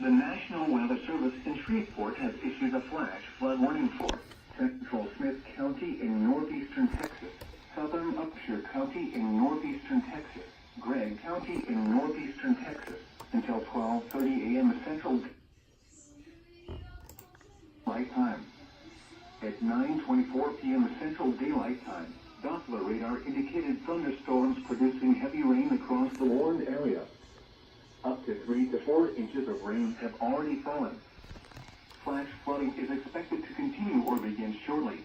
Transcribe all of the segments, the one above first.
The National Weather Service in Shreveport has issued a flash flood warning for Central Smith County in northeastern Texas, southern Upshur County in northeastern Texas, Gregg County in northeastern Texas, until 12:30 a.m. Central Daylight Time. At 9:24 p.m. Central Daylight Time, Doppler radar indicated thunderstorms producing heavy rain across the warned area. Up to 3 to 4 inches of rain have already fallen. Flash flooding is expected to continue or begin shortly.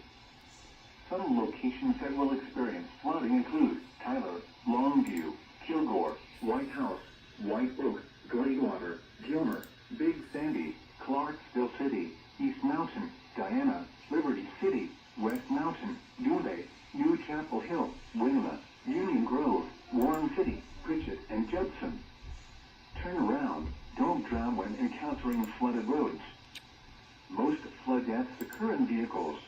Some locations that will experience flooding include Tyler, Longview, Kilgore, White House, White Oak, Gladewater, Gilmer, Big Sandy, Clarksville City, East Mountain, Diana, Liberty City, West Mountain, Dulé, New Chapel Hill, Winona, Union Grove, Warren City, Pritchett, and Judson. Turn around. Don't drown when encountering flooded roads. Most flood deaths occur in vehicles.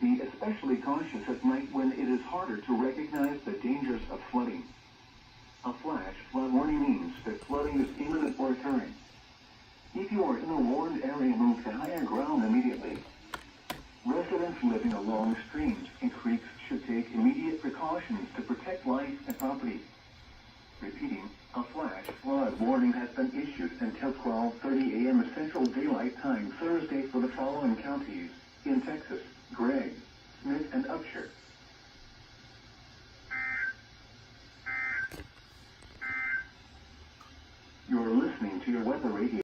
Be especially cautious at night when it is harder to recognize the dangers of flooding. A flash flood warning means that flooding is imminent or occurring. If you are in a warned area, move to higher ground immediately. Residents living along streams and creeks should take immediate precautions to protect life and property. Repeating, a flash flood warning has been issued until 12:30 a.m. Central Daylight Time Thursday for the following counties in Texas.